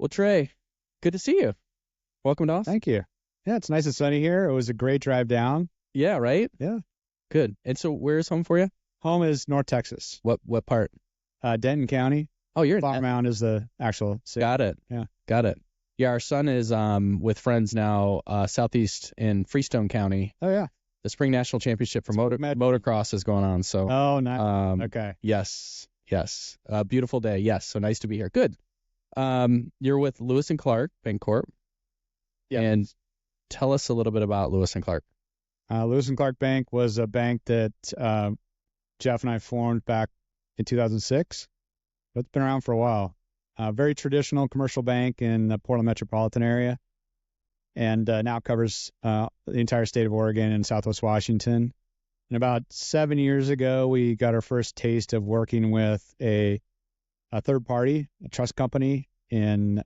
Well, Trey, good to see you. Welcome to Austin. Thank you. Yeah, it's nice and sunny here. It was a great drive down. Yeah, right? Yeah. Good. And so where's home for you? Home is North Texas, What part? Denton County. Oh, you're in Flower Mound is the actual city. Got it. Yeah. Got it. Yeah, our son is with friends now southeast in Freestone County. Oh, yeah. The Spring National Championship for motocross is going on. So Oh, nice. Okay. yes. Beautiful day. Yes. So nice to be here. Good. You're with Lewis and Clark Bancorp. Yeah. And tell us a little bit about Lewis and Clark. Lewis and Clark Bank was a bank that Jeff and I formed back in 2006. But it's been around for a while. Very traditional commercial bank in the Portland metropolitan area, and now covers the entire state of Oregon and Southwest Washington. And about 7 years ago, we got our first taste of working with a third party, a trust company, in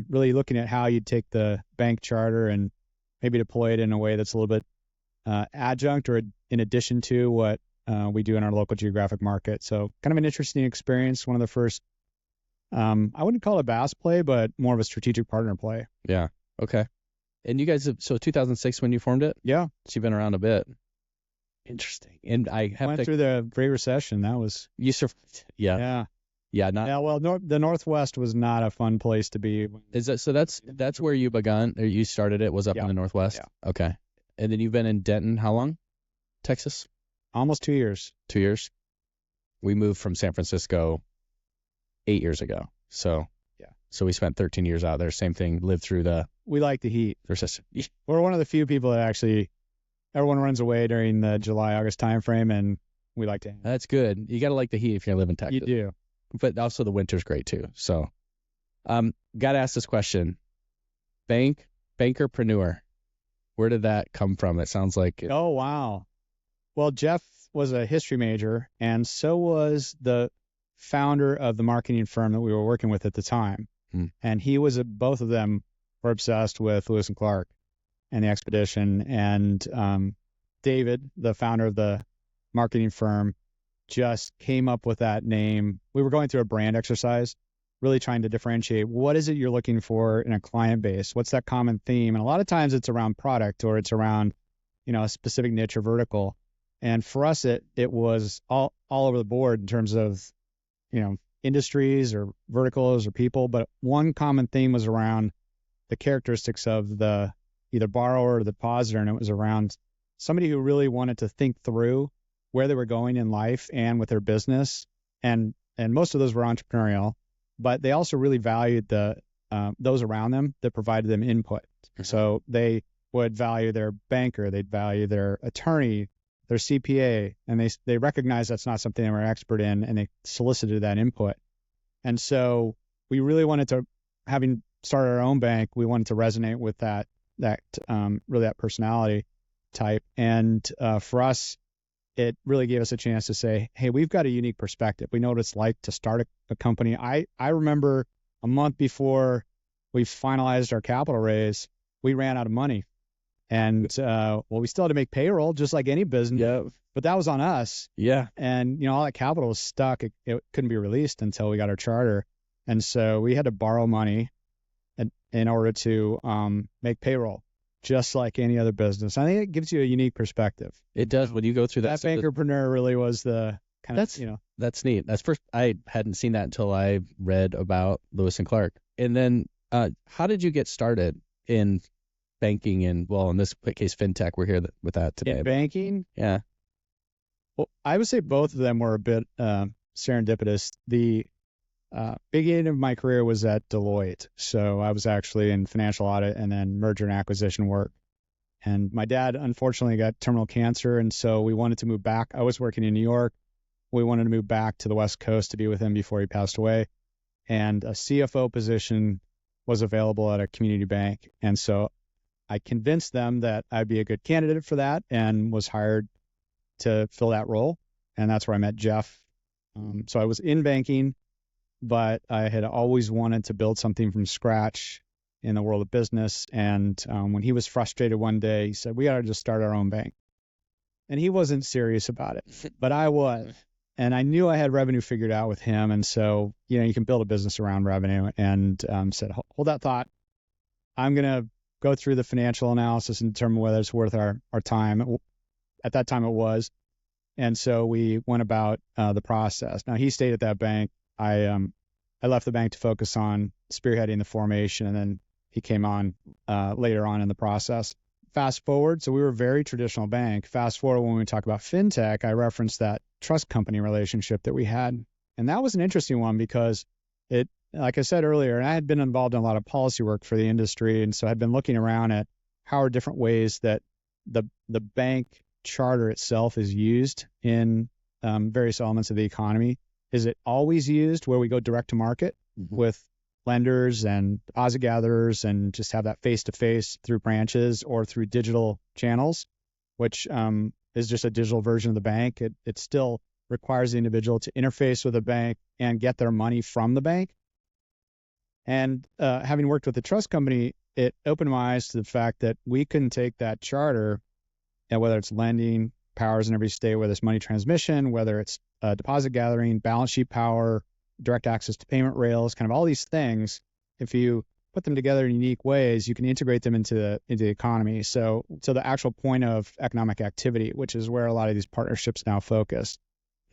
really looking at how you'd take the bank charter and maybe deploy it in a way that's a little bit adjunct or in addition to what we do in our local geographic market. So kind of an interesting experience. One of the first, I wouldn't call it a BaaS play, but more of a strategic partner play. Yeah. Okay. And you guys, so 2006 when you formed it? Yeah. So you've been around a bit. Interesting. And I have Went through the Great Recession. That was. You survived. Yeah. Yeah. Yeah. Yeah. Well, the Northwest was not a fun place to be. Is that so? That's where you begun, or you started it? Was up in the Northwest? Yeah. Okay. And then you've been in Denton how long? Texas? Almost 2 years. 2 years. We moved from San Francisco 8 years ago. So yeah. So we spent 13 years out there. Same thing. Lived through the. We like the heat. Recession. We're one of the few people that actually. Everyone runs away during the July-August timeframe, and we like to. That's good. You got to like the heat if you're living in Texas. You do. But also the winter's great too. So, got to ask this question: bankerpreneur. Where did that come from? It sounds like. Oh wow. Well, Jeff was a history major, and so was the founder of the marketing firm that we were working with at the time. And he was both of them were obsessed with Lewis and Clark and the expedition. And David, the founder of the marketing firm, just came up with that name. We were going through a brand exercise, really trying to differentiate what is it you're looking for in a client base? What's that common theme? And a lot of times it's around product or it's around, a specific niche or vertical. And for us, it was all over the board in terms of, industries or verticals or people. But one common theme was around the characteristics of the either borrower or the depositor, and it was around somebody who really wanted to think through where they were going in life and with their business. And most of those were entrepreneurial, but they also really valued those around them that provided them input. Mm-hmm. So they would value their banker, they'd value their attorney, their CPA, and they recognized that's not something they were expert in, and they solicited that input. And so we really wanted to, having started our own bank, we wanted to resonate with that personality type. And for us, it really gave us a chance to say, hey, we've got a unique perspective. We know what it's like to start a company. I remember a month before we finalized our capital raise, we ran out of money. And we still had to make payroll just like any business. Yeah. But that was on us. Yeah. And all that capital was stuck. It couldn't be released until we got our charter. And so we had to borrow money in order to make payroll, just like any other business. I think it gives you a unique perspective. It does when you go through that. That bankerpreneur really was the kind of. That's neat. That's first. I hadn't seen that until I read about Lewis and Clark. And then, how did you get started in banking and, well, in this case, Fintech? We're here with that today. In banking? Yeah. Well, I would say both of them were a bit serendipitous. The beginning of my career was at Deloitte. So I was actually in financial audit and then merger and acquisition work. And my dad, unfortunately, got terminal cancer. And so we wanted to move back. I was working in New York. We wanted to move back to the West Coast to be with him before he passed away. And a CFO position was available at a community bank. And so I convinced them that I'd be a good candidate for that and was hired to fill that role. And that's where I met Jeff. So I was in banking, but I had always wanted to build something from scratch in the world of business. And when he was frustrated one day, he said, we ought to just start our own bank. And he wasn't serious about it, but I was. And I knew I had revenue figured out with him. And so, you can build a business around revenue, and said, hold that thought. I'm going to go through the financial analysis and determine whether it's worth our time. At that time it was. And so we went about the process. Now, he stayed at that bank. I left the bank to focus on spearheading the formation, and then he came on later on in the process. Fast forward, so we were a very traditional bank. Fast forward, when we talk about fintech, I referenced that trust company relationship that we had. And that was an interesting one because it, like I said earlier, and I had been involved in a lot of policy work for the industry. And so I'd been looking around at how are different ways that the bank charter itself is used in various elements of the economy. Is it always used where we go direct to market with lenders and deposit gatherers and just have that face-to-face through branches or through digital channels, which is just a digital version of the bank? It still requires the individual to interface with a bank and get their money from the bank. And having worked with the trust company, it opened my eyes to the fact that we can take that charter, and whether it's lending powers in every state, whether it's money transmission, whether it's deposit gathering, balance sheet power, direct access to payment rails, kind of all these things, if you put them together in unique ways, you can integrate them into the economy. So the actual point of economic activity, which is where a lot of these partnerships now focus.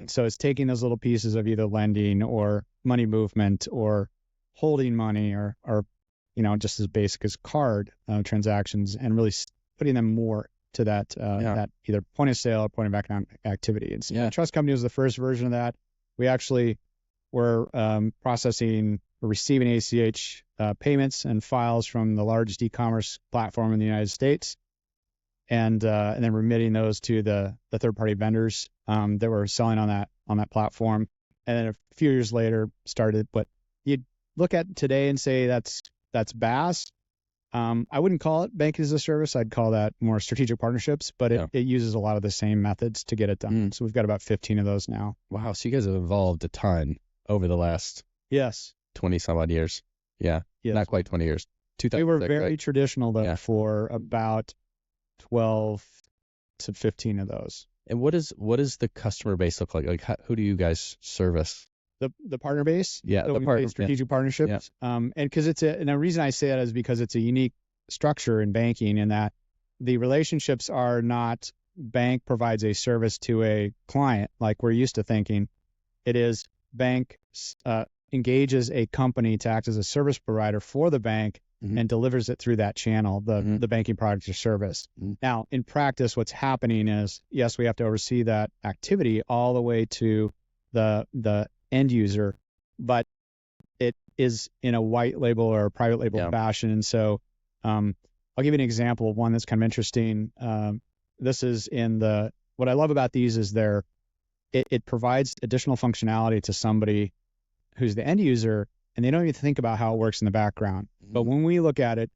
So it's taking those little pieces of either lending or money movement or holding money or just as basic as card transactions, and really putting them more to that either point of sale or point of economic activity. And so the trust company was the first version of that. We actually were receiving ACH payments and files from the largest e-commerce platform in the United States, and then remitting those to the third-party vendors that were selling on that platform. And then a few years later started what you'd look at today and say that's BaaS. I wouldn't call it banking as a service. I'd call that more strategic partnerships, but it uses a lot of the same methods to get it done. So we've got about 15 of those now. Wow. So you guys have evolved a ton over the last 20 some odd years. Yeah. Yes. Not quite 20 years. We were very traditional though for about 12 to 15 of those. And what does the customer base look like? Like who do you guys service? The partner base? Yeah, the strategic partnerships. Yeah. And because and the reason I say that is because it's a unique structure in banking, in that the relationships are not bank provides a service to a client like we're used to thinking. It is bank engages a company to act as a service provider for the bank and delivers it through that channel, the banking product or service. Now, in practice, what's happening is, yes, we have to oversee that activity all the way to the end user, but it is in a white label or a private label fashion. And so I'll give you an example of one that's kind of interesting. This is what I love about these is it provides additional functionality to somebody who's the end user, and they don't even think about how it works in the background. But when we look at it,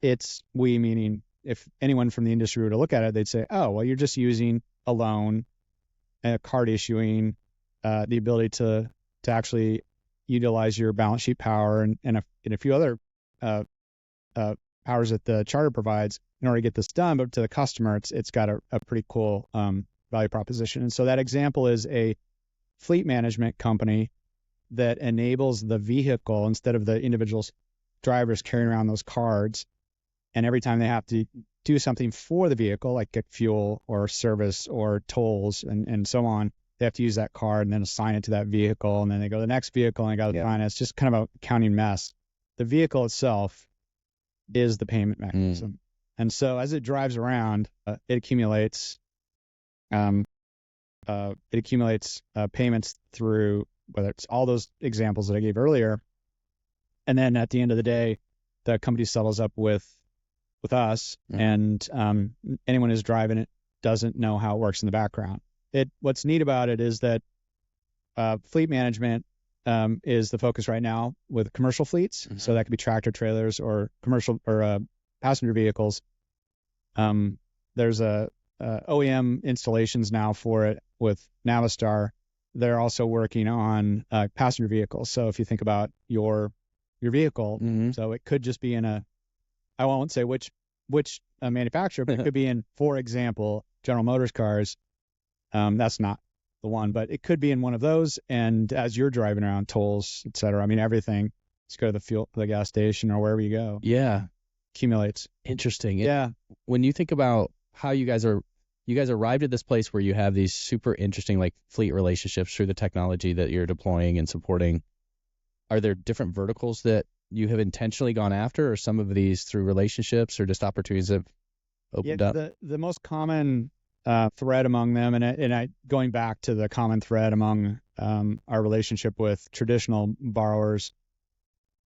it's we, meaning if anyone from the industry were to look at it, they'd say, oh, well, you're just using a loan, a card issuing, the ability to actually utilize your balance sheet power and a few other powers that the charter provides in order to get this done. But to the customer, it's got a pretty cool value proposition. And so that example is a fleet management company that enables the vehicle, instead of the individual drivers carrying around those cards, and every time they have to do something for the vehicle, like get fuel or service or tolls and so on, they have to use that card and then assign it to that vehicle, and then they go to the next vehicle and they got to sign it. It's just kind of a accounting mess. The vehicle itself is the payment mechanism. And so as it drives around, it accumulates payments through, whether it's all those examples that I gave earlier. And then at the end of the day, the company settles up with us, and anyone who's driving it doesn't know how it works in the background. What's neat about it is that fleet management is the focus right now with commercial fleets. So that could be tractor trailers or commercial or passenger vehicles. There's OEM installations now for it with Navistar. They're also working on passenger vehicles. So if you think about your vehicle, so it could just be I won't say which manufacturer, but it could be in, for example, General Motors cars. That's not the the one, but it could be in one of those. And as you're driving around, tolls, et cetera, I mean, everything, just go to the gas station or wherever you go. Yeah. Accumulates. Interesting. Yeah. When you think about how you guys arrived at this place where you have these super interesting like fleet relationships through the technology that you're deploying and supporting, are there different verticals that you have intentionally gone after, or some of these through relationships or just opportunities have opened up? The most common thread among them, and going back to the common thread among our relationship with traditional borrowers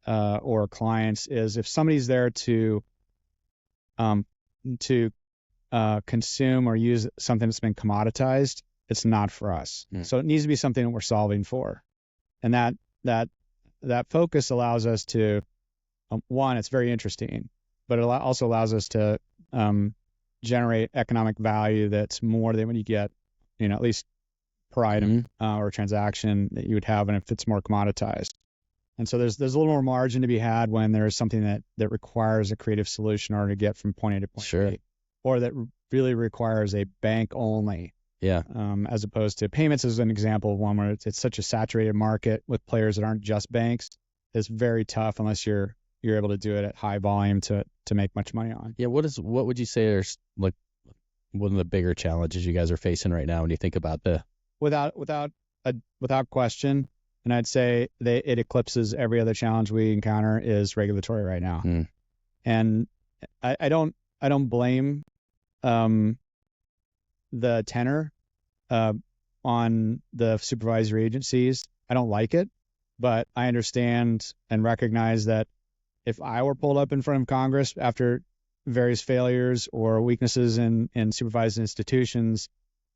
or clients, is if somebody's there to consume or use something that's been commoditized, it's not for us. So it needs to be something that we're solving for, and that focus allows us to one, it's very interesting, but it also allows us to generate economic value that's more than what you get, at least per item or transaction that you would have, and if it's more commoditized. And so there's a little more margin to be had when there's something that requires a creative solution in order to get from point A to point B, or that really requires a bank only. Yeah. As opposed to payments is an example of one where it's such a saturated market with players that aren't just banks. It's very tough unless you're able to do it at high volume to make much money on. Yeah. What would you say are like one of the bigger challenges you guys are facing right now when you think about without question, and I'd say it eclipses every other challenge we encounter, is regulatory right now. And I don't blame the tenor on the supervisory agencies. I don't like it, but I understand and recognize that if I were pulled up in front of Congress after various failures or weaknesses in supervised institutions,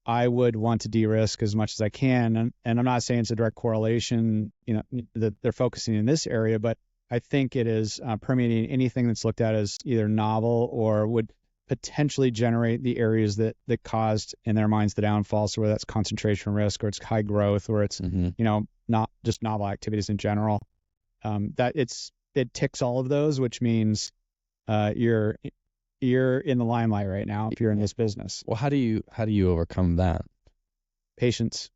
I would want to de-risk as much as I can. And I'm not saying it's a direct correlation, that they're focusing in this area, but I think it is permeating anything that's looked at as either novel or would potentially generate the areas that caused in their minds the downfall. So whether that's concentration risk or it's high growth or it's, not just novel activities in general, it ticks all of those, which means you're in the limelight right now if you're in this business. Well, how do you overcome that? Patience.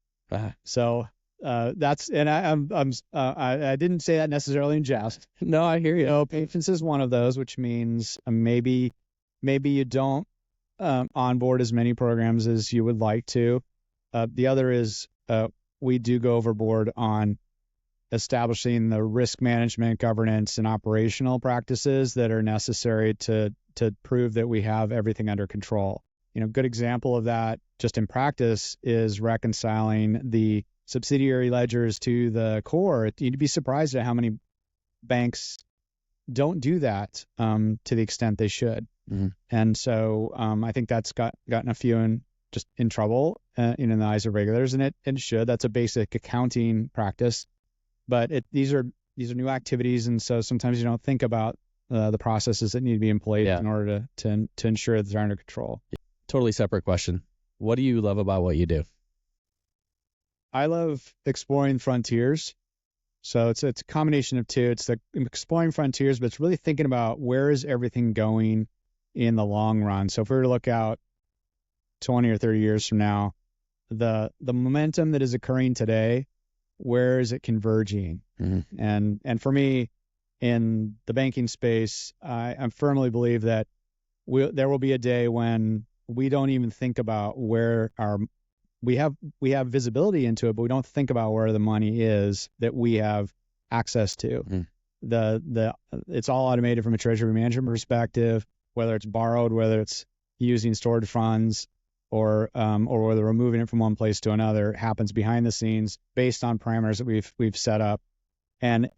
So that's, and I didn't say that necessarily in jest. No, I hear you. Patience is one of those, which means maybe you don't onboard as many programs as you would like to. The other is we do go overboard on establishing the risk management, governance, and operational practices that are necessary to prove that we have everything under control. Good example of that just in practice is reconciling the subsidiary ledgers to the core. You'd be surprised at how many banks don't do that to the extent they should. And so I think that's gotten a few in trouble in the eyes of regulators, and it should. That's a basic accounting practice, but these are new activities, and so sometimes you don't think about the processes that need to be in place in order to ensure that they're under control. Totally separate question. What do you love about what you do? I love exploring frontiers. So it's a combination of two. It's the exploring frontiers, but it's really thinking about where is everything going in the long run. So if we were to look out 20 or 30 years from now, the momentum that is occurring today, where is it converging? And for me, in the banking space, I firmly believe that there will be a day when we don't even think about where we have visibility into it, but we don't think about where the money is that we have access to. It's all automated from a treasury management perspective, whether it's borrowed, whether it's using stored funds, or whether we're moving it from one place to another. It happens behind the scenes based on parameters that we've set up, and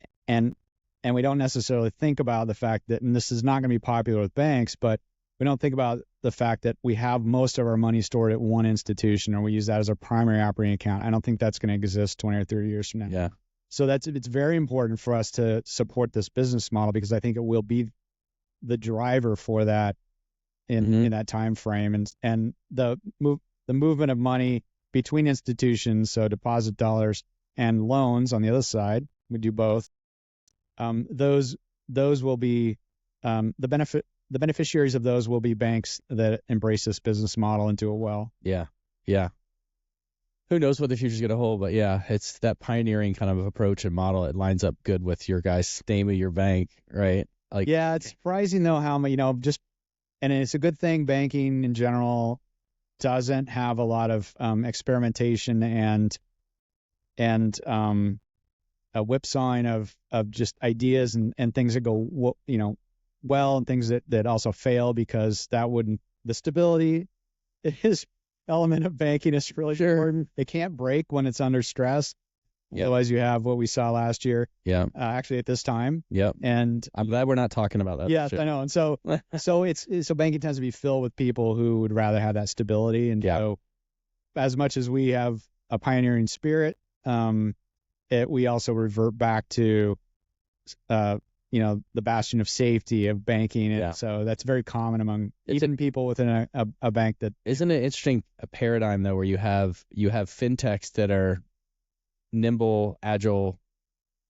we don't necessarily think about the fact that, and this is not going to be popular with banks, but we don't think about the fact that we have most of our money stored at one institution, or we use that as our primary operating account. I don't think that's going to exist 20 or 30 years from now. Yeah. So it's very important for us to support this business model, because I think it will be the driver for that in that time frame, and the movement of money between institutions, so deposit dollars and loans on the other side, we do both. Those will be the beneficiaries of those will be banks that embrace this business model and do it well. Yeah. who knows what the future's going to hold, but yeah, it's that pioneering kind of approach and model. It lines up good with your guys' name of your bank, right? Like, Yeah, it's surprising though how just, and it's a good thing banking in general doesn't have a lot of experimentation and a whipsawing of just ideas and things that go well and things that also fail, because that wouldn't, the stability is element of banking is really important. It can't break when it's under stress. Yep. Otherwise, you have what we saw last year. Yeah. Actually, at this time. Yep. And I'm glad we're not talking about that. Yes, I know. And so, so banking tends to be filled with people who would rather have that stability. And so, as much as we have a pioneering spirit, we also revert back to, the bastion of safety of banking. And so that's very common among even people within a bank. That isn't it interesting, a paradigm though, where you have fintechs that are nimble, agile,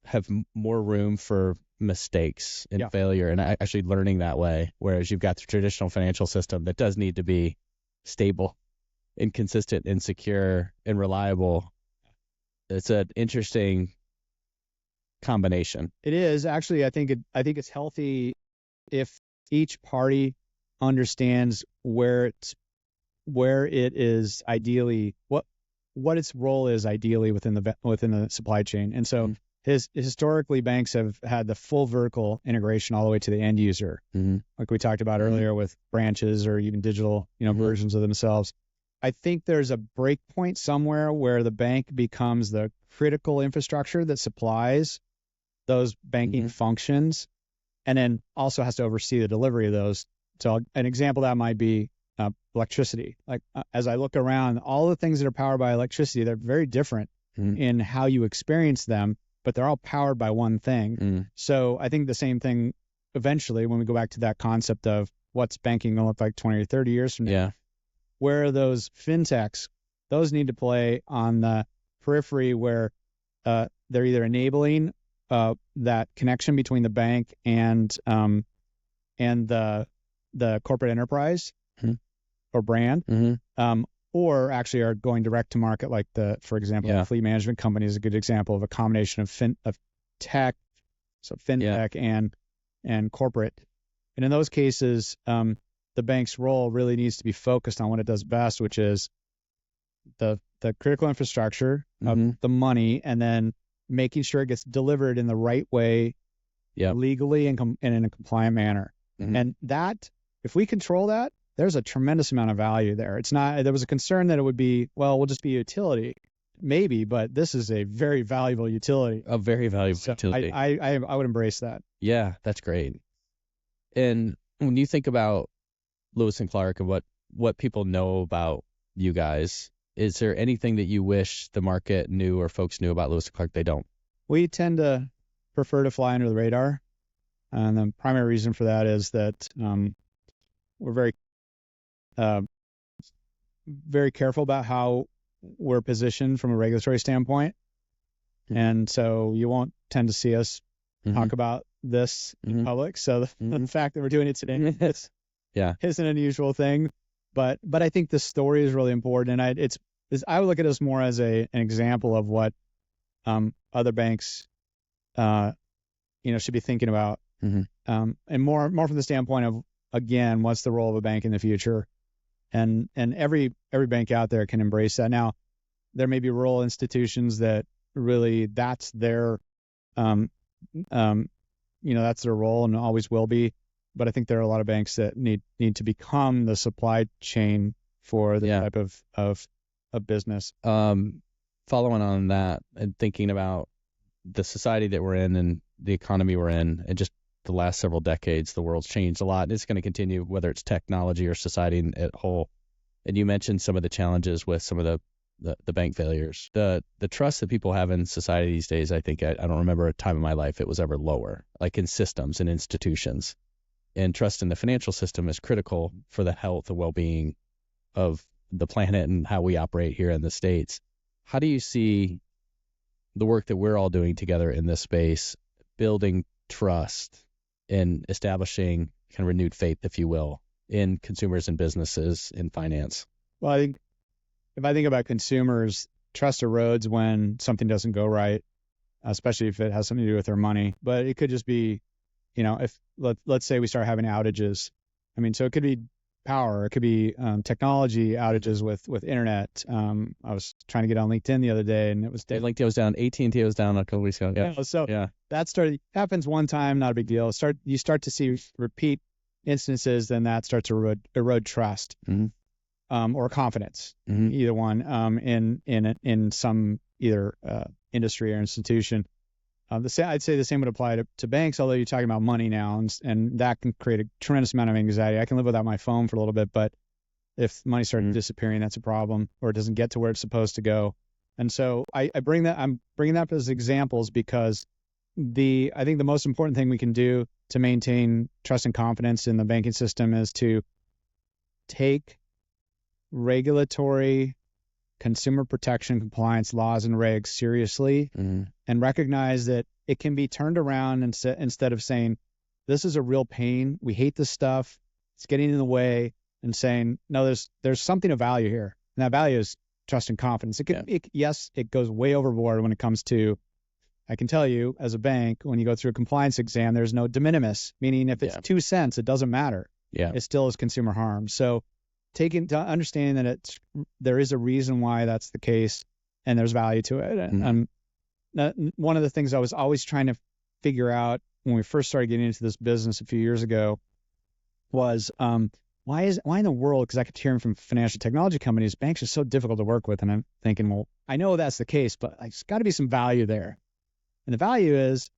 have more room for mistakes and failure, and actually learning that way. Whereas you've got the traditional financial system that does need to be stable and consistent and secure and reliable. It's an interesting combination. It is actually. I think it's healthy if each party understands where it is ideally, what its role is ideally within the supply chain. And so historically, banks have had the full vertical integration all the way to the end user, like we talked about earlier with branches or even digital versions of themselves. I think there's a break point somewhere where the bank becomes the critical infrastructure that supplies those banking functions, and then also has to oversee the delivery of those. So an example of that might be electricity. Like as I look around, all the things that are powered by electricity, they're very different in how you experience them, but they're all powered by one thing. So I think the same thing eventually, when we go back to that concept of what's banking going to look like 20 or 30 years from now, where are those fintechs? Those need to play on the periphery where they're either enabling that connection between the bank and the corporate enterprise or brand, or actually are going direct to market, like for example, the fleet management company is a good example of a combination of tech, so fintech and corporate. And in those cases, the bank's role really needs to be focused on what it does best, which is the critical infrastructure of the money, and then making sure it gets delivered in the right way, legally and in a compliant manner. And that, if we control that, there's a tremendous amount of value there. It's not, there was a concern that it would be, well, we'll just be a utility. Maybe, but this is a very valuable utility. A very valuable utility. I would embrace that. Yeah, that's great. And when you think about Lewis and Clark and what people know about you guys, is there anything that you wish the market knew or folks knew about Lewis and Clark they don't? We tend to prefer to fly under the radar. And the primary reason for that is that we're very careful about how we're positioned from a regulatory standpoint. And so you won't tend to see us talk about this in public. So the fact that we're doing it today is an unusual thing. But I think the story is really important. And I would look at us more as an example of what other banks should be thinking about. And more from the standpoint of, again, what's the role of a bank in the future? And every bank out there can embrace that. Now, there may be rural institutions that really that's their that's their role and always will be. But I think there are a lot of banks that need to become the supply chain for the type of business. Following on that and thinking about the society that we're in and the economy we're in, and just the last several decades, the world's changed a lot. And it's going to continue, whether it's technology or society at whole. And you mentioned some of the challenges with some of the bank failures. The trust that people have in society these days, I think I don't remember a time in my life it was ever lower, like in systems and institutions. And trust in the financial system is critical for the health and well-being of the planet and how we operate here in the States. How do you see the work that we're all doing together in this space, building trust and establishing kind of renewed faith, if you will, in consumers and businesses in finance? Well, I think if I think about consumers, trust erodes when something doesn't go right, especially if it has something to do with their money. But it could just be, if let's say we start having outages. I mean, so it could be power, it could be technology outages with internet. I was trying to get on LinkedIn the other day, and it was LinkedIn was down, AT&T was down a couple weeks ago. Yeah. So yeah, that happens one time, not a big deal. You start to see repeat instances, then that starts to erode trust, or confidence, either one, in some either industry or institution. I'd say the same would apply to banks, although you're talking about money now, and that can create a tremendous amount of anxiety. I can live without my phone for a little bit, but if money starts disappearing, that's a problem, or it doesn't get to where it's supposed to go. And so I'm bringing that up as examples because I think the most important thing we can do to maintain trust and confidence in the banking system is to take regulatory, consumer protection, compliance laws and regs seriously, and recognize that it can be turned around instead of saying, this is a real pain, we hate this stuff, it's getting in the way, and saying, no, there's something of value here. And that value is trust and confidence. Yes, it goes way overboard when it comes to, I can tell you as a bank, when you go through a compliance exam, there's no de minimis, meaning if it's 2 cents, it doesn't matter. It still is consumer harm. So understanding that there is a reason why that's the case, and there's value to it. And one of the things I was always trying to figure out when we first started getting into this business a few years ago was why in the world? Because I kept hearing from financial technology companies, banks are so difficult to work with, and I'm thinking, well, I know that's the case, but there's got to be some value there. And the value is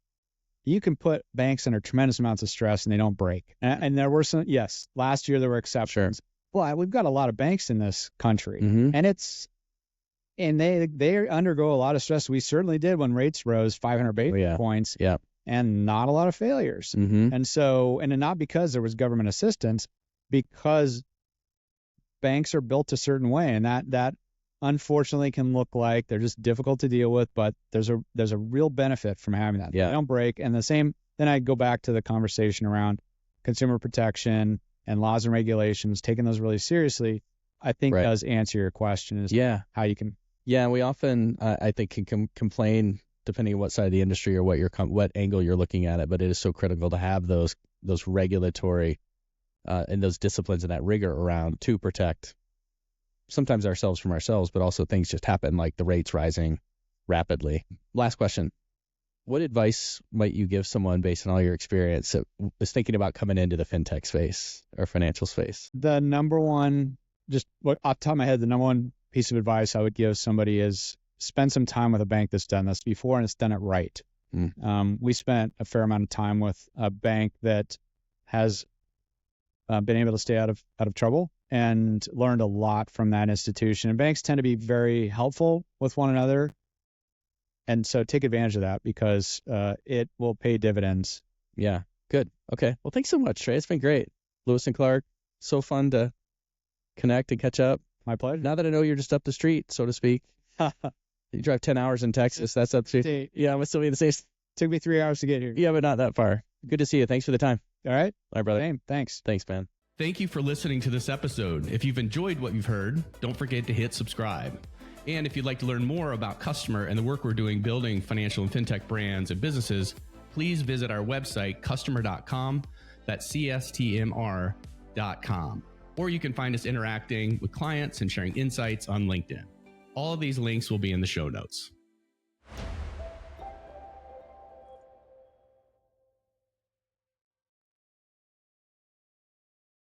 you can put banks under tremendous amounts of stress and they don't break. And there were some, yes, last year there were exceptions. Sure. Well, we've got a lot of banks in this country, and they undergo a lot of stress. We certainly did when rates rose 500 basis points, and not a lot of failures. And so, and not because there was government assistance, because banks are built a certain way, and that unfortunately can look like they're just difficult to deal with. But there's a real benefit from having that. They don't break. And the same. Then I go back to the conversation around consumer protection and laws and regulations, taking those really seriously, I think does answer your question is how you can. Yeah, we often, I think, can complain depending on what side of the industry or what angle you're looking at it, but it is so critical to have those regulatory and those disciplines and that rigor around to protect sometimes ourselves from ourselves, but also things just happen like the rates rising rapidly. Last question. What advice might you give someone based on all your experience that is thinking about coming into the fintech space or financial space? The number one, just off the top of my head, the number one piece of advice I would give somebody is spend some time with a bank that's done this before and it's done it right. We spent a fair amount of time with a bank that has been able to stay out of trouble and learned a lot from that institution. And banks tend to be very helpful with one another. And so take advantage of that because it will pay dividends. Yeah, good. Okay. Well, thanks so much, Trey. It's been great. Lewis and Clark, so fun to connect and catch up. My pleasure. Now that I know you're just up the street, so to speak. You drive 10 hours in Texas. That's up the street. Yeah, I'm still be the same. Took me 3 hours to get here. Yeah, but not that far. Good to see you. Thanks for the time. All right. All right, brother. Same. Thanks. Thanks, man. Thank you for listening to this episode. If you've enjoyed what you've heard, don't forget to hit subscribe. And if you'd like to learn more about Customer and the work we're doing building financial and fintech brands and businesses, please visit our website, customer.com. That's CSTMR.com. Or you can find us interacting with clients and sharing insights on LinkedIn. All of these links will be in the show notes.